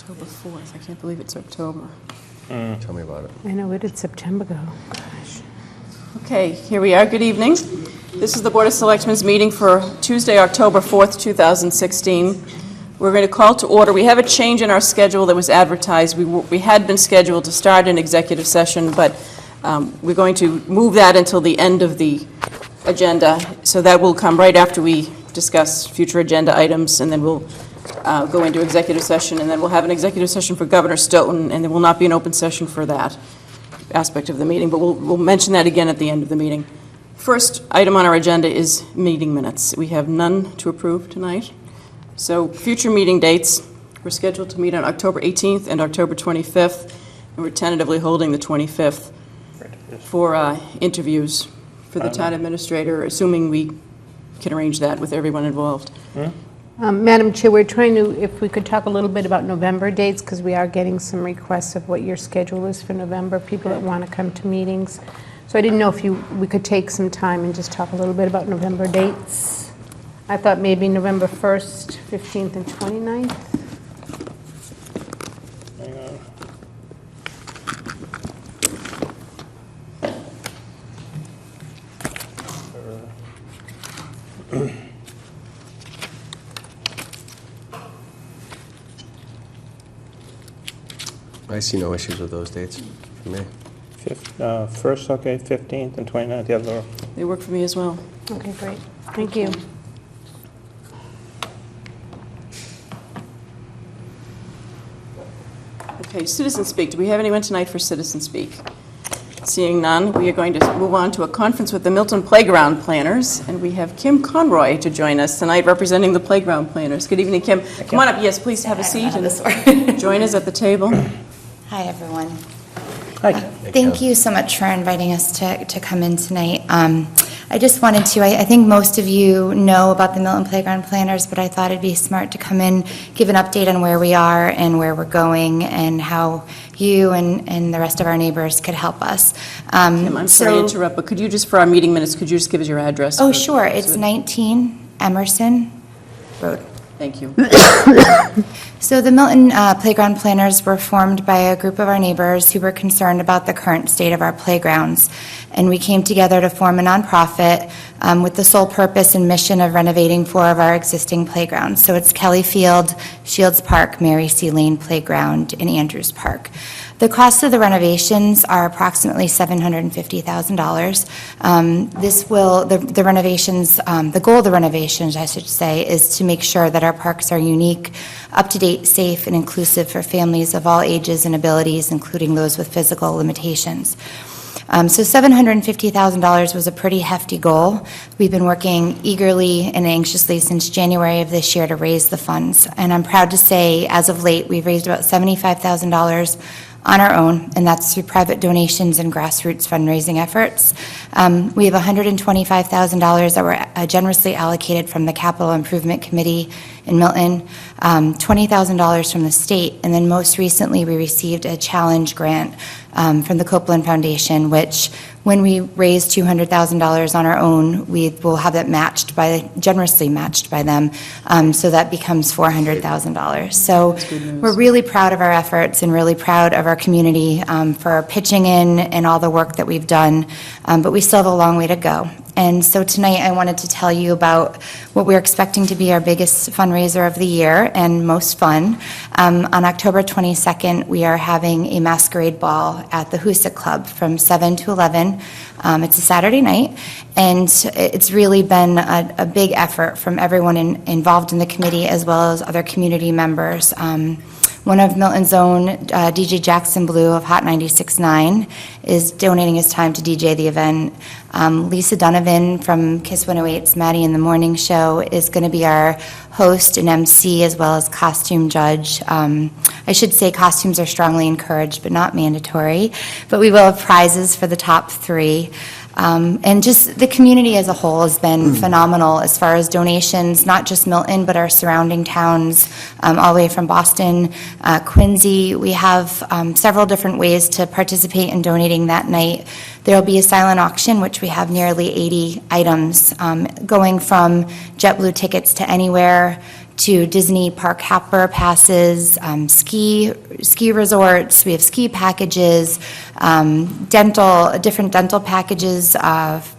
October 4th. I can't believe it's October. Tell me about it. I know, where did September go? Gosh. Okay, here we are. Good evening. This is the Board of Selectmen's meeting for Tuesday, October 4th, 2016. We're going to call to order. We have a change in our schedule that was advertised. We had been scheduled to start an executive session, but we're going to move that until the end of the agenda. So that will come right after we discuss future agenda items, and then we'll go into executive session, and then we'll have an executive session for Governor Stoughton, and there will not be an open session for that aspect of the meeting, but we'll mention that again at the end of the meeting. First item on our agenda is meeting minutes. We have none to approve tonight. So future meeting dates, we're scheduled to meet on October 18th and October 25th, and we're tentatively holding the 25th for interviews for the town administrator, assuming we can arrange that with everyone involved. Madam Chair, we're trying to, if we could talk a little bit about November dates, because we are getting some requests of what your schedule is for November, people that want to come to meetings. So I didn't know if we could take some time and just talk a little bit about November dates. I thought maybe November 1st, 15th, and 29th. I see no issues with those dates for me. First, okay, 15th and 29th, yeah, Laura. They work for me as well. Okay, great. Thank you. Okay, citizen speak. Do we have anyone tonight for citizen speak? Seeing none, we are going to move on to a conference with the Milton Playground Planners, and we have Kim Conroy to join us tonight representing the Playground Planners. Good evening, Kim. Come on up. Yes, please have a seat and join us at the table. Hi, everyone. Hi. Thank you so much for inviting us to come in tonight. I just wanted to, I think most of you know about the Milton Playground Planners, but I thought it'd be smart to come in, give an update on where we are and where we're going and how you and the rest of our neighbors could help us. Kim, I'm sorry to interrupt, but could you just, for our meeting minutes, could you just give us your address? Oh, sure. It's 19 Emerson Road. Thank you. So the Milton Playground Planners were formed by a group of our neighbors who were concerned about the current state of our playgrounds. And we came together to form a nonprofit with the sole purpose and mission of renovating 4 of our existing playgrounds. So it's Kelly Field, Shields Park, Mary C. Lane Playground, and Andrews Park. The cost of the renovations are approximately $750,000. The renovations, the goal of the renovations, I should say, is to make sure that our parks are unique, up-to-date, safe, and inclusive for families of all ages and abilities, including those with physical limitations. So $750,000 was a pretty hefty goal. We've been working eagerly and anxiously since January of this year to raise the funds. And I'm proud to say, as of late, we've raised about $75,000 on our own, and that's through private donations and grassroots fundraising efforts. We have $125,000 that were generously allocated from the Capital Improvement Committee in Milton, $20,000 from the state, and then most recently we received a challenge grant from the Copeland Foundation, which when we raise $200,000 on our own, we will have that generously matched by them, so that becomes $400,000. So we're really proud of our efforts and really proud of our community for pitching in and all the work that we've done, but we still have a long way to go. And so tonight I wanted to tell you about what we're expecting to be our biggest fundraiser of the year and most fun. On October 22nd, we are having a masquerade ball at the Hoosick Club from 7 to 11. It's a Saturday night, and it's really been a big effort from everyone involved in the committee as well as other community members. One of Milton's own, DJ Jackson Blue of Hot 96.9, is donating his time to DJ the event. Lisa Donovan from Kiss 108's Maddie in the Morning Show is going to be our host and MC as well as costume judge. I should say costumes are strongly encouraged but not mandatory, but we will have prizes for the top 3. And just the community as a whole has been phenomenal as far as donations, not just Milton, but our surrounding towns, all the way from Boston, Quincy. We have several different ways to participate in donating that night. There will be a silent auction, which we have nearly 80 items, going from JetBlue tickets to Anywhere, to Disney park hopper passes, ski resorts. We have ski packages, different dental packages,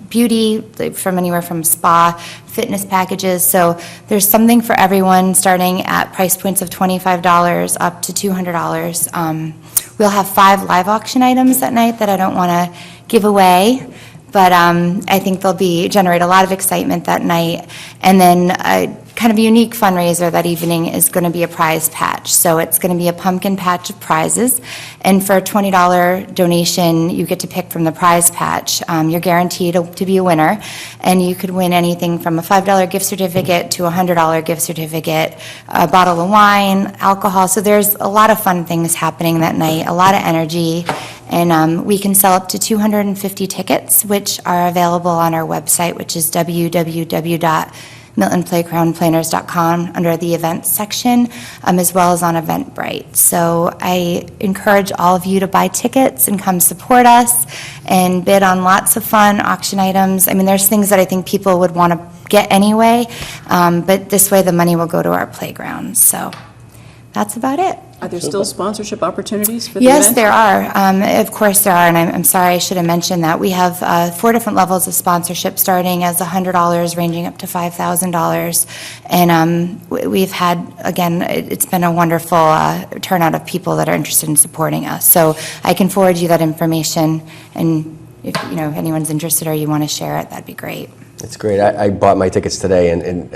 beauty, from anywhere from spa, fitness packages. So there's something for everyone, starting at price points of $25 up to $200. We'll have 5 live auction items that night that I don't want to give away, but I think they'll generate a lot of excitement that night. And then a kind of unique fundraiser that evening is going to be a prize patch. So it's going to be a pumpkin patch of prizes, and for a $20 donation, you get to pick from the prize patch. You're guaranteed to be a winner, and you could win anything from a $5 gift certificate to a $100 gift certificate, a bottle of wine, alcohol. So there's a lot of fun things happening that night, a lot of energy. And we can sell up to 250 tickets, which are available on our website, which is www.miltonplaygroundplanners.com under the events section, as well as on Eventbrite. So I encourage all of you to buy tickets and come support us and bid on lots of fun auction items. I mean, there's things that I think people would want to get anyway, but this way the money will go to our playgrounds. So that's about it. Are there still sponsorship opportunities for the event? Yes, there are. Of course there are, and I'm sorry, I should have mentioned that. We have 4 different levels of sponsorship, starting as $100, ranging up to $5,000. And we've had, again, it's been a wonderful turnout of people that are interested in supporting us. So I can forward you that information, and if anyone's interested or you want to share it, that'd be great. It's great. I bought my tickets today, and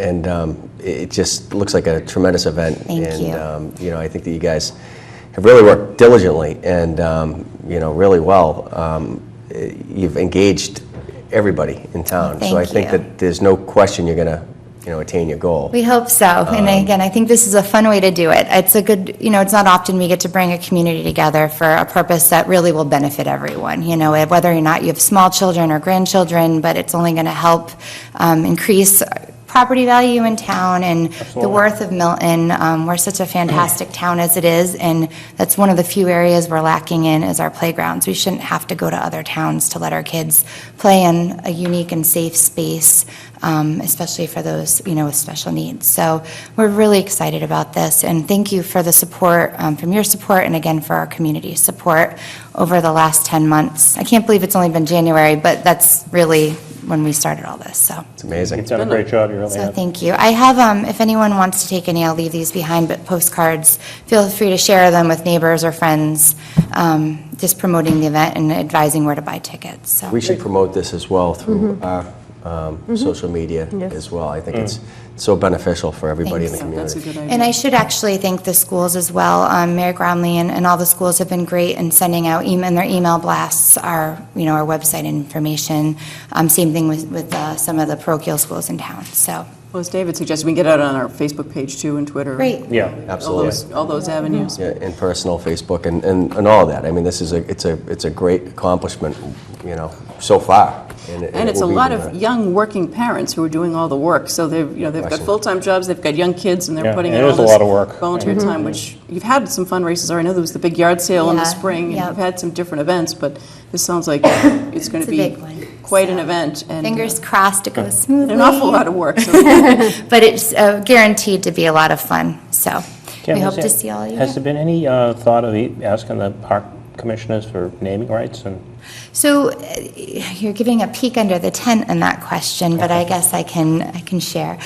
it just looks like a tremendous event. Thank you. And I think that you guys have really worked diligently and really well. You've engaged everybody in town. Thank so I think you. that there's no question you're going to attain your goal. We hope so. And again, I think this is a fun way to do it. It's a good, it's not often we get to bring a community together for a purpose that really will benefit everyone, whether or not you have small children or grandchildren, but it's only going to help increase property value in town and the worth of Milton. We're such a fantastic town as it is, and that's one of the few areas we're lacking in is our playgrounds. We shouldn't have to go to other towns to let our kids play in a unique and safe space, especially for those, with special needs. So we're really excited about this, and thank you for the support, from your support, and again for our community support over the last 10 months. I can't believe it's only been January, but that's really when we started all this, so. It's amazing. You've done a great job, you really So have. thank you. I have, if anyone wants to take any, I'll leave these behind, but postcards, feel free to share them with neighbors or friends, just promoting the event and advising where to buy tickets, so. We should promote this as well through our social media as well. I think it's so beneficial for everybody in the Thanks. That's a community. good idea. And I should actually thank the schools as well. Mayor Gromley and all the schools have been great in sending out and their email blasts, our website information. Same thing with some of the parochial schools in town, so. Well, as David suggested, we can get out on our Facebook page too and Twitter. Great. Yeah. Absolutely. All those avenues. Yeah, in personal, Facebook, and all of that. I mean, this is it's a great accomplishment, so far. And it's a will be lot even of young working parents who are doing all the work. So they've got Excellent. full-time jobs, they've got young kids, and they're Yeah, putting and in it all is a this lot of work. volunteer time, which you've had some fundraisers. I know there was the big yard sale in the Yeah, spring, and yeah. you've had some different events, but this sounds like it's going It's to a be big one, quite an so. event. And Fingers crossed it goes smoothly. an awful lot of work. So But it's guaranteed to be a lot of fun, so Kim, we hope has to there- see all of you. Has there been any thought of asking the park commissioners for naming rights? And So you're giving a peek under the tent in that question, but I guess I can share.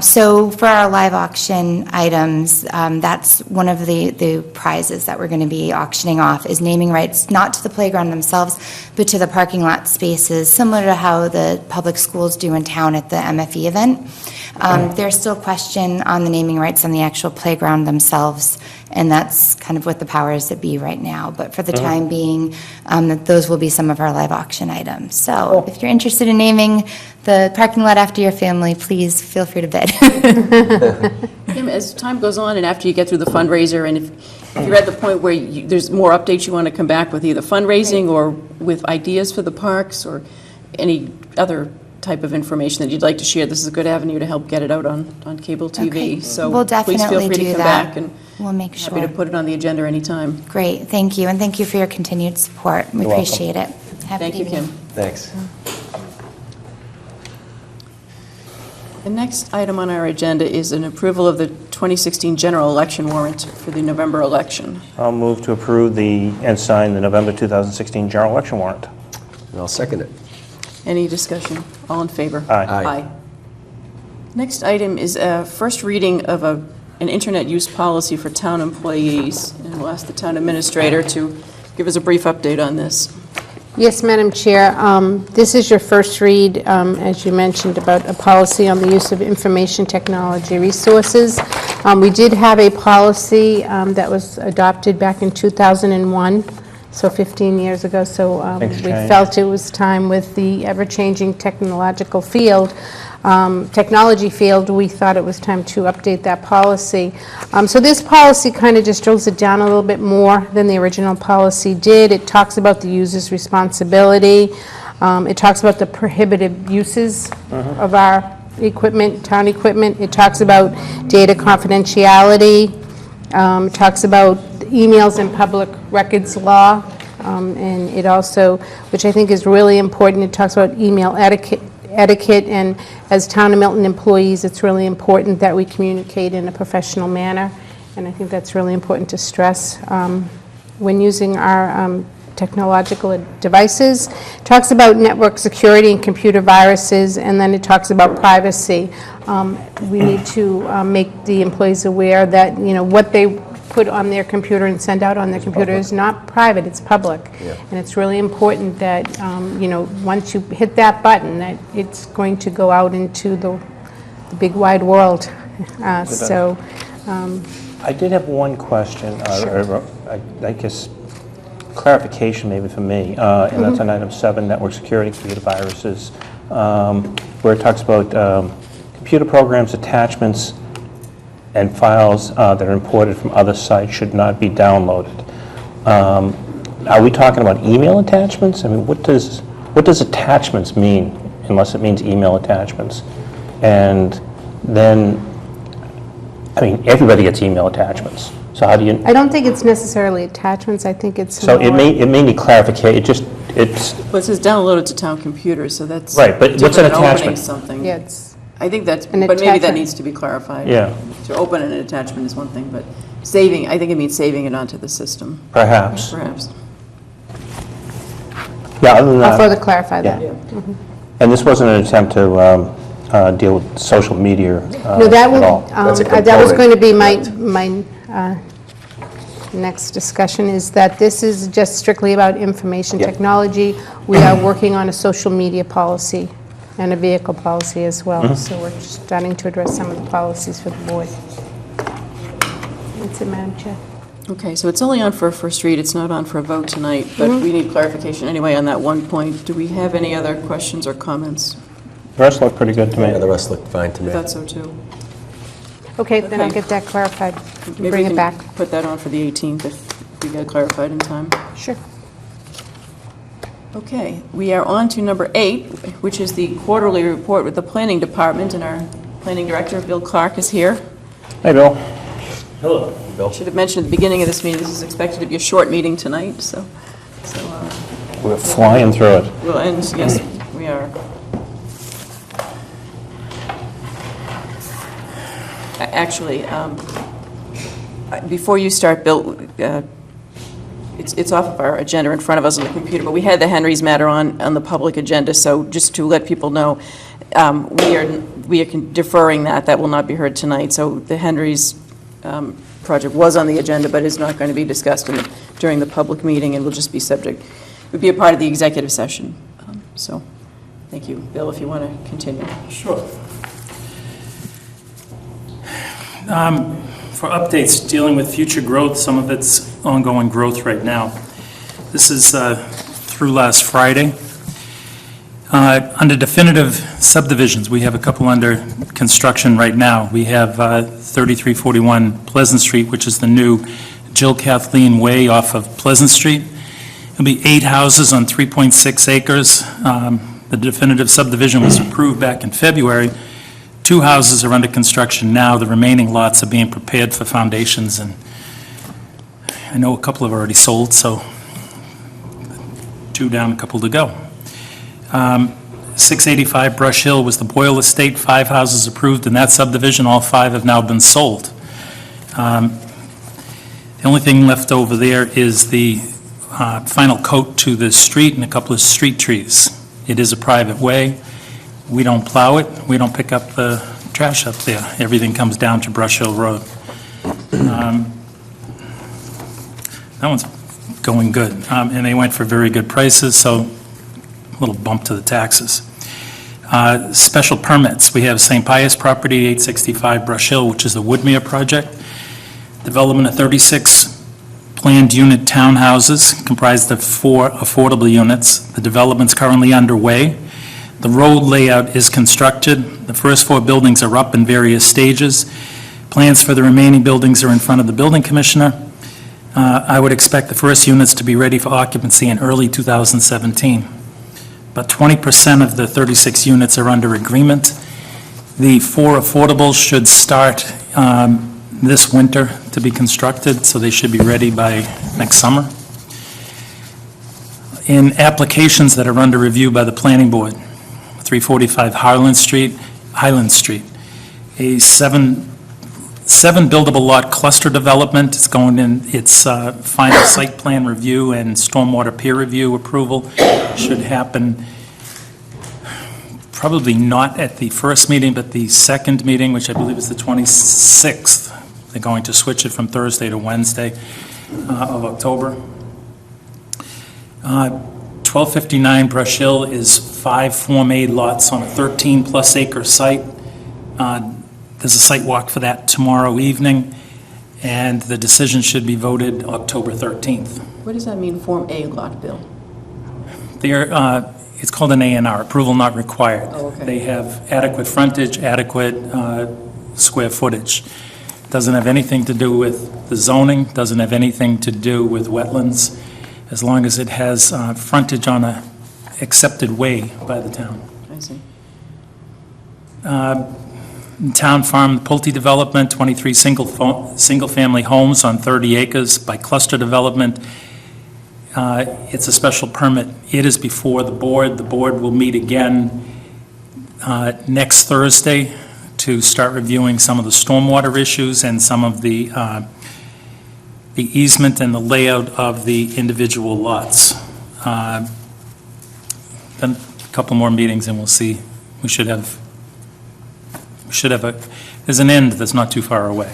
So for our live auction items, that's one of the prizes that we're going to be auctioning off is naming rights, not to the playground themselves, but to the parking lot spaces, similar to how the public schools do in town at the MFE event. There's still question on the naming rights on the actual playground themselves, and that's kind of what the powers that be right now. But for the time being, those will be some of our live auction items. So if you're interested in naming the parking lot after your family, please feel free to bid. Kim, as time goes on and after you get through the fundraiser, and if you're at the point where there's more updates you want to come back with, either fundraising or with ideas for the parks or any other type of information that you'd like to share, this is a good avenue to help get it out on cable TV. Okay. So We'll please feel definitely free to do come that. back, and We'll make happy sure. to put it on the agenda anytime. Great, thank you, and thank you for your continued support. We You're welcome. appreciate it. Have a Thank good you, Kim. evening. Thanks. The next item on our agenda is an approval of the 2016 general election warrant for the November election. I'll move to approve and sign the November 2016 general election warrant. And I'll second it. Any discussion? All in favor? Aye. Aye. Next item is a first reading of an internet use policy for town employees, and we'll ask the town administrator to give us a brief update on this. Yes, Madam Chair. This is your first read, as you mentioned, about a policy on the use of information technology resources. We did have a policy that was adopted back in 2001, so 15 years ago. So Things we change. felt it was time with the ever-changing technological field. Technology field, we thought it was time to update that policy. So this policy kind of just drills it down a little bit more than the original policy did. It talks about the user's responsibility. It talks about the prohibited uses of our equipment, town equipment. It talks about data confidentiality. It talks about emails and public records law. And it also, which I think is really important, it talks about email etiquette, and as Town of Milton employees, it's really important that we communicate in a professional manner, and I think that's really important to stress when using our technological devices. It talks about network security and computer viruses, and then it talks about privacy. We need to make the employees aware that, you know, what they put on their computer and send out on their computer is not private, it's public. Yeah. And it's really important that, you know, once you hit that button, that it's going to go out into the big wide world. So, I did have one question, or I guess clarification maybe for me, and that's on item 7, network security, computer viruses, where it talks about computer programs, attachments, and files that are imported from other sites should not be downloaded. Are we talking about email attachments? I mean, what does attachments mean, unless it means email attachments? And then, I mean, everybody gets email attachments. So how do you? I don't think it's necessarily attachments, I think it's So it more- may need clarification. It's Well, it says downloaded to town computers, so that's Right, but what's an different than opening attachment? something. Yeah, it's, I think that's, An but maybe that attachment. needs to be clarified. Yeah. To open an attachment is one thing, but saving, I think it means saving it onto the system, perhaps. perhaps. Yeah. Other than I'll that, further clarify that. and this wasn't an attempt to deal with social media No, that at will, all. That's a that was component. going to be my next discussion, is that this is just strictly about information Yep. technology. We are working on a social media policy and a vehicle policy as well, so we're starting to address some of the policies for the board. That's it, Madam Chair. Okay, so it's only on for a first read, it's not on for a vote tonight, but we need clarification anyway on that one point. Do we have any other questions or comments? The rest look pretty good to Yeah, the me. rest look fine to I me. thought so too. Okay, then I'll Okay. get that clarified. Maybe Bring we it can back. put that on for the 18th if we get it clarified in time. Sure. Okay, we are on to number 8, which is the quarterly report with the planning department, and our planning director, Bill Clark, is here. Hey, Bill. Should have mentioned at the beginning of this meeting, this is expected to be a short meeting tonight, so We're flying through it. we'll end, yes, we are. Actually, before you start, Bill, it's off of our agenda in front of us on the computer, but we had the Henry's matter on the public agenda, so just to let people know, we are deferring that. That will not be heard tonight. So the Henry's project was on the agenda, but is not going to be discussed during the public meeting, and will just be subject, would be a part of the executive session. So, thank you. Bill, if you want to continue. Sure. For updates dealing with future growth, some of it's ongoing growth right now. This is through last Friday. Under definitive subdivisions, we have a couple under construction right now. We have 3341 Pleasant Street, which is the new Jill Kathleen Way off of Pleasant Street. It'll be 8 houses on 3.6 acres. The definitive subdivision was approved back in February. 2 houses are under construction now. The remaining lots are being prepared for foundations, and I know a couple have already sold, so 2 down, a couple to go. 685 Brush Hill was the Boyle Estate, 5 houses approved in that subdivision, all 5 have now been sold. The only thing left over there is the final coat to the street and a couple of street trees. It is a private way. We don't plow it, we don't pick up the trash up there. Everything comes down to Brush Hill Road. That one's going good, and they went for very good prices, so a little bump to the taxes. Special permits, we have St. Pius property, 865 Brush Hill, which is the Woodmere project. Development of 36 planned unit townhouses comprised of 4 affordable units. The development's currently underway. The road layout is constructed. The first 4 buildings are up in various stages. Plans for the remaining buildings are in front of the building commissioner. I would expect the first units to be ready for occupancy in early 2017. About 20% of the 36 units are under agreement. The 4 affordables should start this winter to be constructed, so they should be ready by next summer. In applications that are under review by the planning board, 345 Highland Street, a 7 buildable lot cluster development. It's going in its final site plan review and stormwater peer review approval. Should happen probably not at the first meeting, but the second meeting, which I believe is the 26th. They're going to switch it from Thursday to Wednesday of October. 1259 Brush Hill is 5 Form A lots on a 13-plus acre site. There's a site walk for that tomorrow evening, and the decision should be voted October 13th. What does that mean, Form A lot, Bill? It's called an A&R, approval not required. Oh, okay. They have adequate frontage, adequate square footage. Doesn't have anything to do with the zoning, doesn't have anything to do with wetlands, as long as it has frontage on a accepted way by the town. I see. Town Farm, the Pulte development, 23 single-family homes on 30 acres by cluster development. It's a special permit. It is before the board. The board will meet again next Thursday to start reviewing some of the stormwater issues and some of the easement and the layout of the individual lots. Then a couple more meetings and we'll see. We should have there's an end that's not too far away.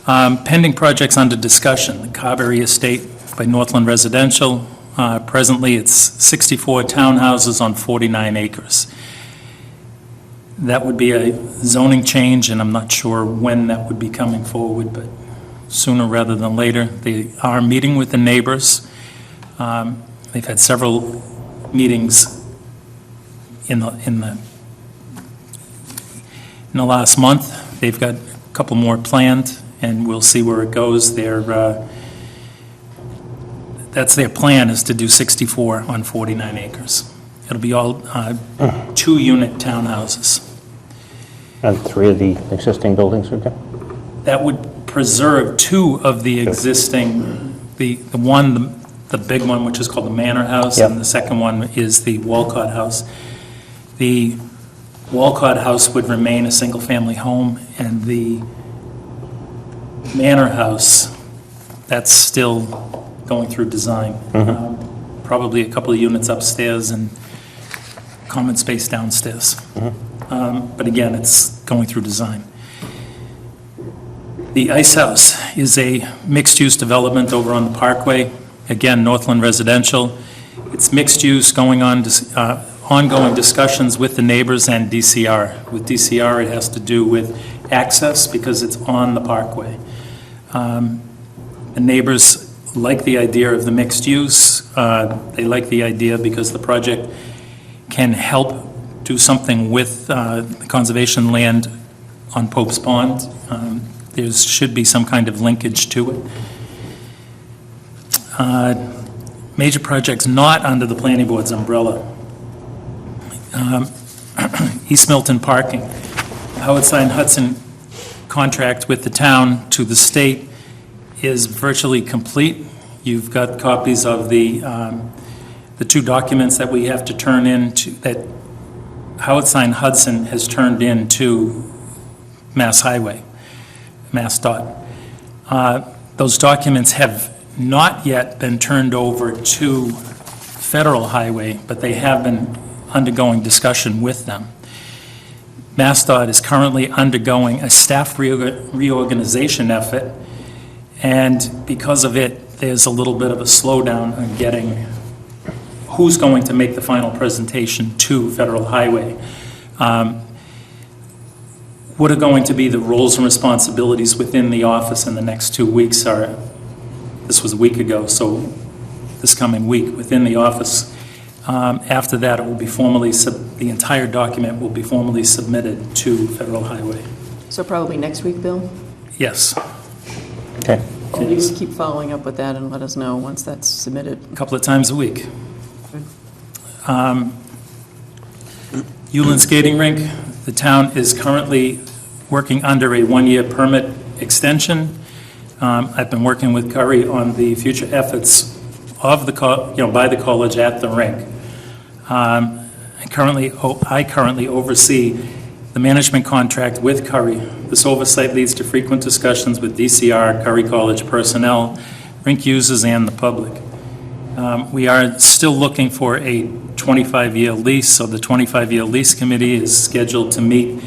Pending projects under discussion, the Carberry Estate by Northland Residential. Presently, it's 64 townhouses on 49 acres. That would be a zoning change, and I'm not sure when that would be coming forward, but sooner rather than later. They are meeting with the neighbors. They've had several meetings in the last month. They've got a couple more planned, and we'll see where it goes. That's their plan, is to do 64 on 49 acres. It'll be all 2-unit townhouses. And 3 of the existing buildings are good? That would preserve 2 of the existing, the big one, which is called the Manor House, Yep. and the second one is the Walcott House. The Walcott House would remain a single-family home, and the Manor House, that's still going through design. Probably a couple of units upstairs and common space downstairs. But again, it's going through design. The Ice House is a mixed-use development over on the Parkway. Again, Northland Residential. It's mixed use, going on, ongoing discussions with the neighbors and DCR. With DCR, it has to do with access because it's on the Parkway. The neighbors like the idea of the mixed use. They like the idea because the project can help do something with the conservation land on Pope's Pond. There should be some kind of linkage to it. Major projects not under the planning board's umbrella. East Milton parking. Howard Stein Hudson contract with the town to the state is virtually complete. You've got copies of the 2 documents that we have to turn in that Howard Sign Hudson has turned in to Mass Highway, MassDOT. Those documents have not yet been turned over to Federal Highway, but they have been undergoing discussion with them. MassDOT is currently undergoing a staff reorganization effort, and because of it, there's a little bit of a slowdown on getting who's going to make the final presentation to Federal Highway. What are going to be the roles and responsibilities within the office in the next 2 weeks are, this was a week ago, so this coming week, within the office. After that, it will be formally, the entire document will be formally submitted to Federal Highway. So probably next week, Bill? Yes, Okay. And you can keep following up with that and let us know once that's submitted. a couple of times a week. Uland Skating Rink, the town is currently working under a one-year permit extension. I've been working with Curry on the future efforts of the, by the college at the rink. I currently oversee the management contract with Curry. This oversight leads to frequent discussions with DCR, Curry College personnel, rink users, and the public. We are still looking for a 25-year lease, so the 25-year lease committee is scheduled to meet.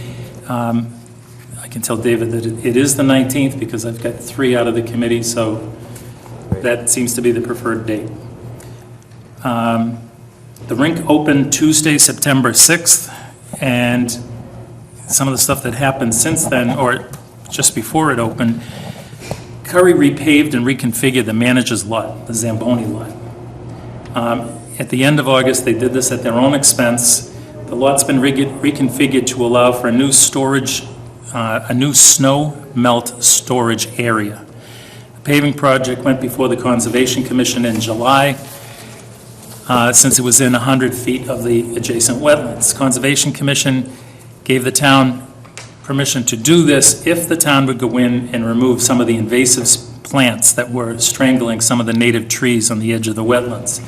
I can tell David that it is the 19th because I've got 3 out of the committee, so that seems to be the preferred date. The rink opened Tuesday, September 6th, and some of the stuff that happened since then, or just before it opened, Curry repaved and reconfigured the manager's lot, the Zamboni lot. At the end of August, they did this at their own expense. The lot's been reconfigured to allow for a new storage, a new snow melt storage area. The paving project went before the Conservation Commission in July, since it was in 100 feet of the adjacent wetlands. Conservation Commission gave the town permission to do this if the town would go in and remove some of the invasive plants that were strangling some of the native trees on the edge of the wetlands.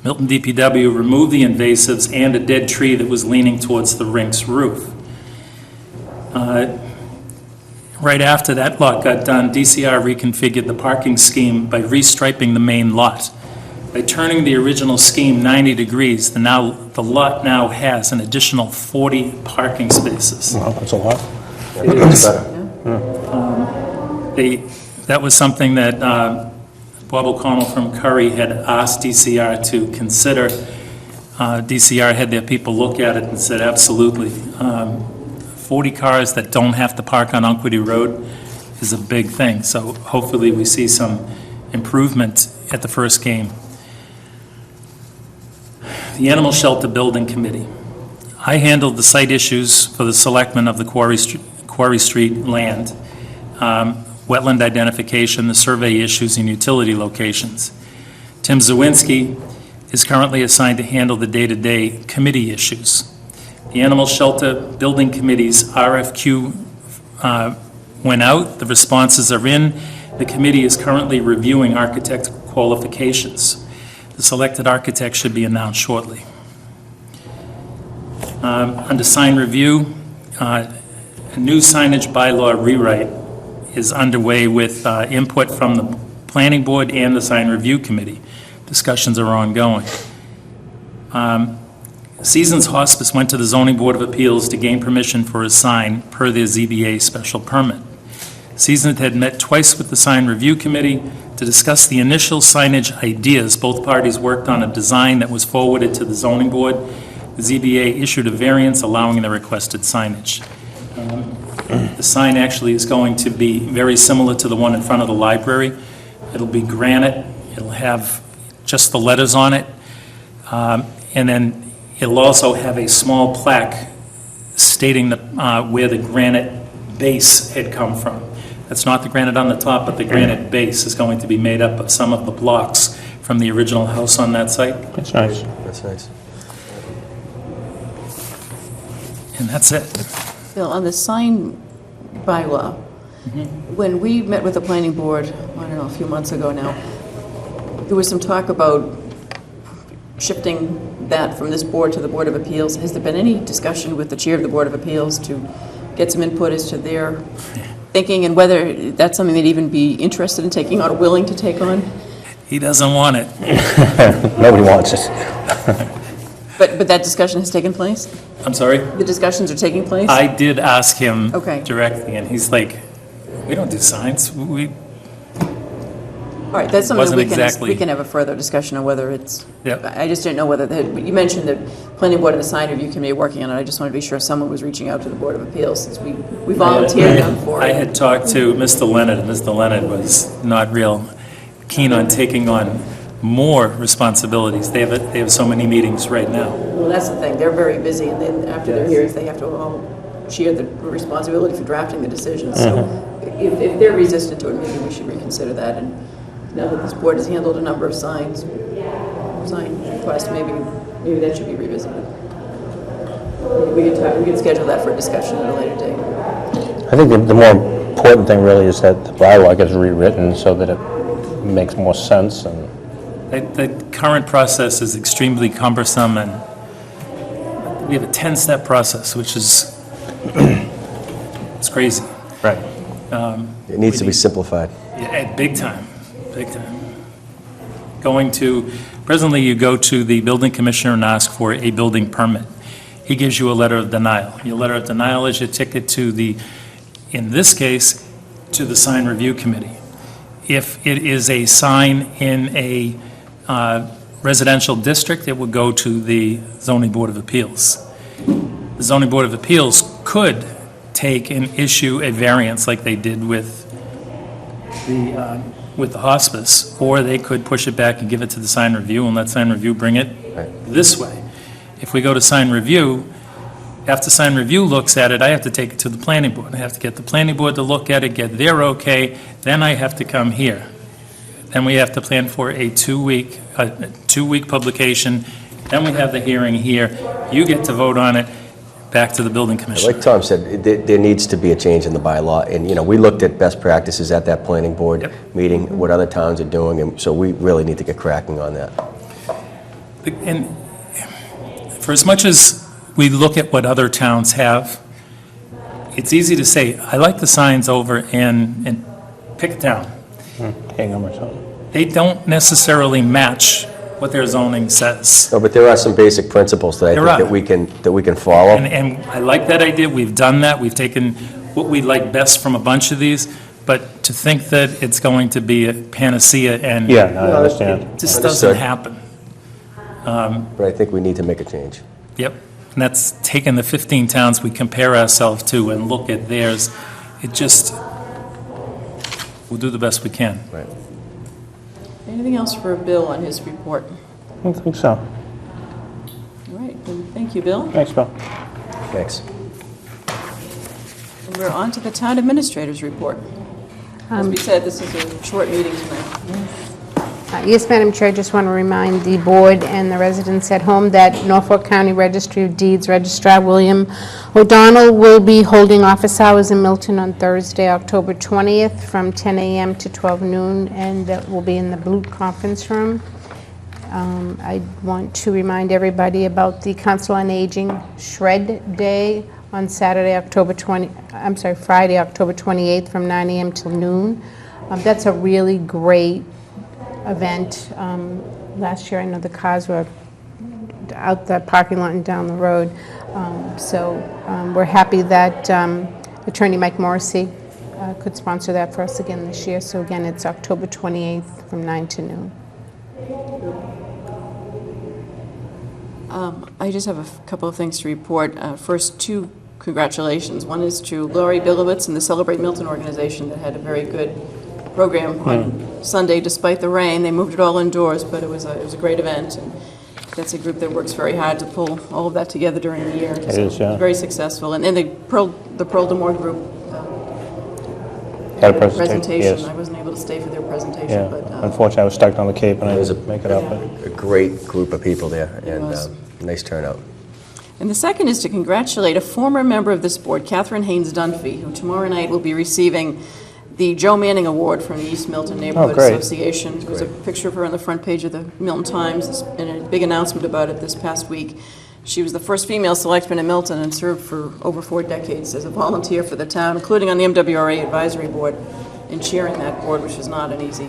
Milton DPW removed the invasives and a dead tree that was leaning towards the rink's roof. Right after that lot got done, DCR reconfigured the parking scheme by restriping the main lot. By turning the original scheme 90 degrees, the lot now has an additional 40 parking spaces. Wow, that's a lot. It is. That was something that Bob O'Connell from Curry had asked DCR to consider. DCR had their people look at it and said, absolutely. 40 cars that don't have to park on Unquity Road is a big thing, so hopefully we see some improvement at the first game. The Animal Shelter Building Committee. I handled the site issues for the selectmen of the Quarry Street land, wetland identification, the survey issues, and utility locations. Tim Zawinski is currently assigned to handle the day-to-day committee issues. The Animal Shelter Building Committee's RFQ went out, the responses are in. The committee is currently reviewing architect qualifications. The selected architect should be announced shortly. Under sign review, a new signage bylaw rewrite is underway with input from the Planning Board and the Sign Review Committee. Discussions are ongoing. Seasons Hospice went to the Zoning Board of Appeals to gain permission for a sign per their ZBA special permit. Seasons had met twice with the Sign Review Committee to discuss the initial signage ideas. Both parties worked on a design that was forwarded to the Zoning Board. The ZBA issued a variance allowing the requested signage. The sign actually is going to be very similar to the one in front of the library. It'll be granite, it'll have just the letters on it, and then it'll also have a small plaque stating where the granite base had come from. That's not the granite on the top, but the granite base is going to be made up of some of the blocks from the original house on that site. That's nice. That's nice. And that's it. Bill, on the sign bylaw, when we met with the planning board, I don't know, a few months ago now, there was some talk about shifting that from this board to the Board of Appeals. Has there been any discussion with the chair of the Board of Appeals to get some input as to their thinking and whether that's something they'd even be interested in taking on or willing to take on? He doesn't want it. Nobody wants it. But that discussion has taken place? I'm sorry? The discussions are taking place? I did ask him Okay. directly, and he's like, we don't do signs. All right, that's something that Wasn't exactly- we can have a further discussion on whether it's, Yep. I just didn't know whether, you mentioned the planning board and the sign review committee working on it. I just wanted to be sure someone was reaching out to the Board of Appeals since we volunteered them for I it. had talked to Mr. Leonard, and Mr. Leonard was not real keen on taking on more responsibilities. They have so many meetings right now. Well, that's the thing, they're very busy, and then after their hearings, they have to all share the responsibility for drafting the decisions. So if they're resistant to it, maybe we should reconsider that. And now that this board has handled a number of sign requests, maybe that should be revisited. We could schedule that for a discussion at a later date. I think the more important thing really is that the bylaw gets rewritten so that it makes more sense and The current process is extremely cumbersome, and we have a 10-step process, which is, it's crazy. right. It needs to be simplified. Yeah, big time, big time. Presently you go to the building commissioner and ask for a building permit. He gives you a letter of denial. Your letter of denial is your ticket to in this case, to the sign review committee. If it is a sign in a residential district, it would go to the zoning board of appeals. The zoning board of appeals could take and issue a variance like they did with the hospice, or they could push it back and give it to the sign review and let sign review bring it this way. If we go to sign review, after sign review looks at it, I have to take it to the planning board. I have to get the planning board to look at it, get their okay, then I have to come here. Then we have to plan for a two-week publication, then we have the hearing here, you get to vote on it, back to the building commissioner. Like Tom said, there needs to be a change in the bylaw, and, we looked at best practices at that planning board Yep. meeting, what other towns are doing, and so we really need to get cracking on that. And for as much as we look at what other towns have, it's easy to say, I like the signs over in pick a town. Hingham or something. They don't necessarily match what their zoning says. No, but there are some basic principles that I There think are. that we can follow. And I like that idea, we've done that, we've taken what we like best from a bunch of these, but to think that it's going to be a panacea and Yeah, no, I understand. it just Understood. doesn't happen. But I think we need to make a change. Yep, and that's taking the 15 towns we compare ourselves to and look at theirs. It just, we'll do the best we can. Right. Anything else for Bill on his report? I don't think so. All right, then thank you, Bill. Thanks, Bill. Thanks. And we're on to the town administrator's report. As we said, this is a short meeting tonight. Yes, Madam Chair, I just want to remind the board and the residents at home that Norfolk County Registry of Deeds Registrar William O'Donnell will be holding office hours in Milton on Thursday, October 20th, from 10 a.m. to 12 noon, and that will be in the Blue Conference Room. I want to remind everybody about the Council on Aging Shred Day on Friday, October 28th, from 9 a.m. till noon. That's a really great event. Last year, I know the cars were out the parking lot and down the road. So we're happy that Attorney Mike Morrissey could sponsor that for us again this year. So again, it's October 28th from 9 to noon. I just have a couple of things to report. First, two congratulations. One is to Lori Bilowitz and the Celebrate Milton organization that had a very good program on Sunday despite the rain. They moved it all indoors, but it was a great event. And that's a group that works very hard to pull all of that together during the year. It is, yeah. Very successful. And the Pearl Demore group Had a presentation. yes. I wasn't able to stay for their presentation, Yeah, but unfortunately, I was stuck on the Cape and I didn't make it up. But A great group of people there, and was. nice turnout. And the second is to congratulate a former member of this board, Catherine Haynes Dunphy, who tomorrow night will be receiving the Joe Manning Award from the East Milton Neighborhood great. Association. There's a picture of her on the front page of the Milton Times and a big announcement about it this past week. She was the first female selectman in Milton and served for over 4 decades as a volunteer for the town, including on the MWRA Advisory Board and chairing that board, which is not an easy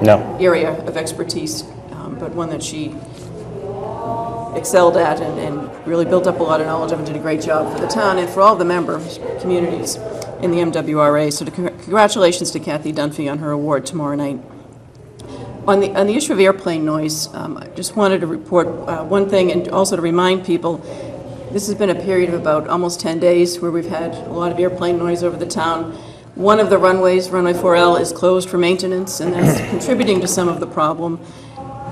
No. area of expertise, but one that she excelled at and really built up a lot of knowledge of and did a great job for the town and for all the member communities in the MWRA. So congratulations to Kathy Dunphy on her award tomorrow night. On the issue of airplane noise, I just wanted to report one thing and also to remind people, this has been a period of about almost 10 days where we've had a lot of airplane noise over the town. One of the runways, runway 4L, is closed for maintenance, and that's contributing to some of the problem.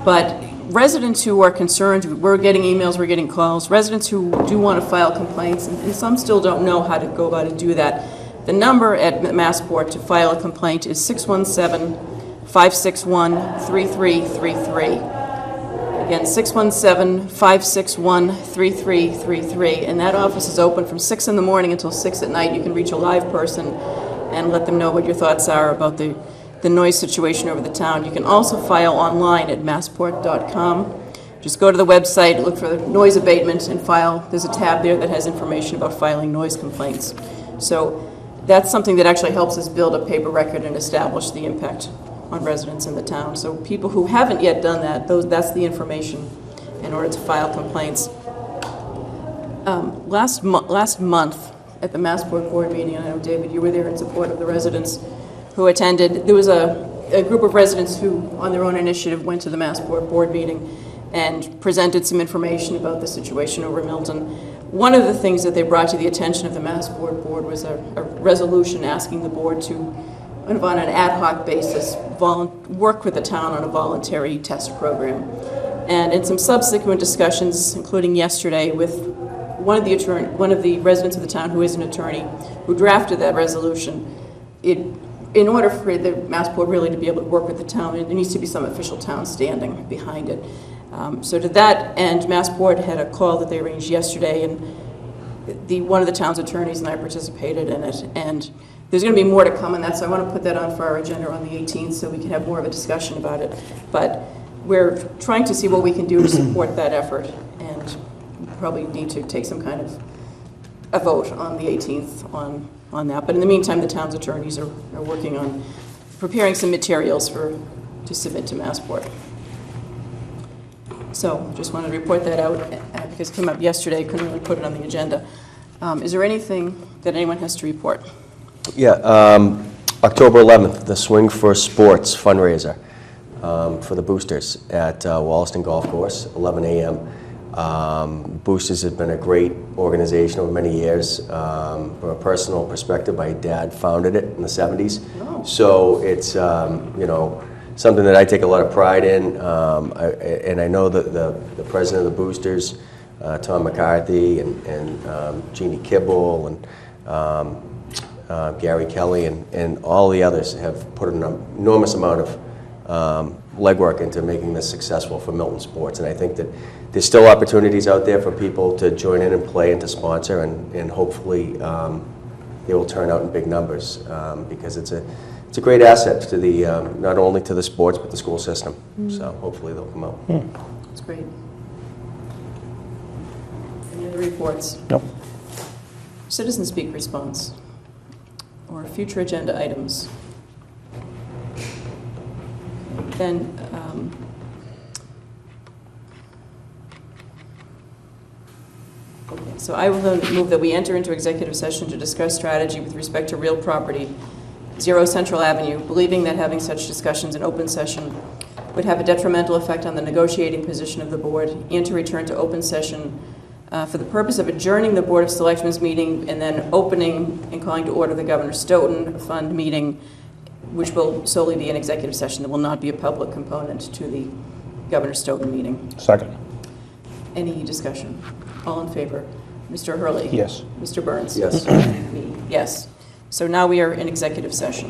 But residents who are concerned, we're getting emails, we're getting calls, residents who do want to file complaints, and some still don't know how to go about to do that. The number at Massport to file a complaint is 617-561-3333. Again, 617-561-3333, and that office is open from 6 in the morning until 6 at night. You can reach a live person and let them know what your thoughts are about the noise situation over the town. You can also file online at massport.com. Just go to the website, look for the noise abatement, and file. There's a tab there that has information about filing noise complaints. So that's something that actually helps us build a paper record and establish the impact on residents in the town. So people who haven't yet done that, that's the information in order to file complaints. Last month at the Massport board meeting, I know, David, you were there in support of the residents who attended. There was a group of residents who, on their own initiative, went to the Massport board meeting and presented some information about the situation over Milton. One of the things that they brought to the attention of the Massport board was a resolution asking the board to, on an ad hoc basis, work with the town on a voluntary test program. And in some subsequent discussions, including yesterday, with one of the residents of the town who is an attorney, who drafted that resolution, in order for the Massport really to be able to work with the town, there needs to be some official town standing behind it. So to that end, Massport had a call that they arranged yesterday, and one of the town's attorneys and I participated in it. And there's going to be more to come on that, so I want to put that on for our agenda on the 18th so we can have more of a discussion about it. But we're trying to see what we can do to support that effort, and probably need to take some kind of a vote on the 18th on that. But in the meantime, the town's attorneys are working on preparing some materials to submit to Massport. So just wanted to report that out because it came up yesterday, couldn't really put it on the agenda. Is there anything that anyone has to report? Yeah, October 11th, the Swing for Sports fundraiser for the boosters at Wollaston Golf Course, 11 a.m. Boosters have been a great organization over many years. From a personal perspective, my dad founded it in the 70s. Oh. So it's, you know, something that I take a lot of pride in. And I know that the president of the boosters, Tom McCarthy, and Jeannie Kibble, and Gary Kelly, and all the others have put an enormous amount of legwork into making this successful for Milton sports. And I think that there's still opportunities out there for people to join in and play and to sponsor, and hopefully they will turn out in big numbers because it's a great asset to the not only to the sports but the school system. So hopefully they'll come out. That's great. Any other reports? Nope. Citizen speak response or future agenda items? Then, okay, so I will then move that we enter into executive session to discuss strategy with respect to real property, 0 Central Avenue, believing that having such discussions in open session would have a detrimental effect on the negotiating position of the board, and to return to open session for the purpose of adjourning the Board of Selectmen's meeting and then opening and calling to order the Governor Stoughton Fund meeting, which will solely be an executive session. There will not be a public component to the Governor Stoughton meeting. Second. Any discussion? All in favor? Mr. Hurley? Yes. Mr. Burns? Yes. Me, yes. So now we are in executive session.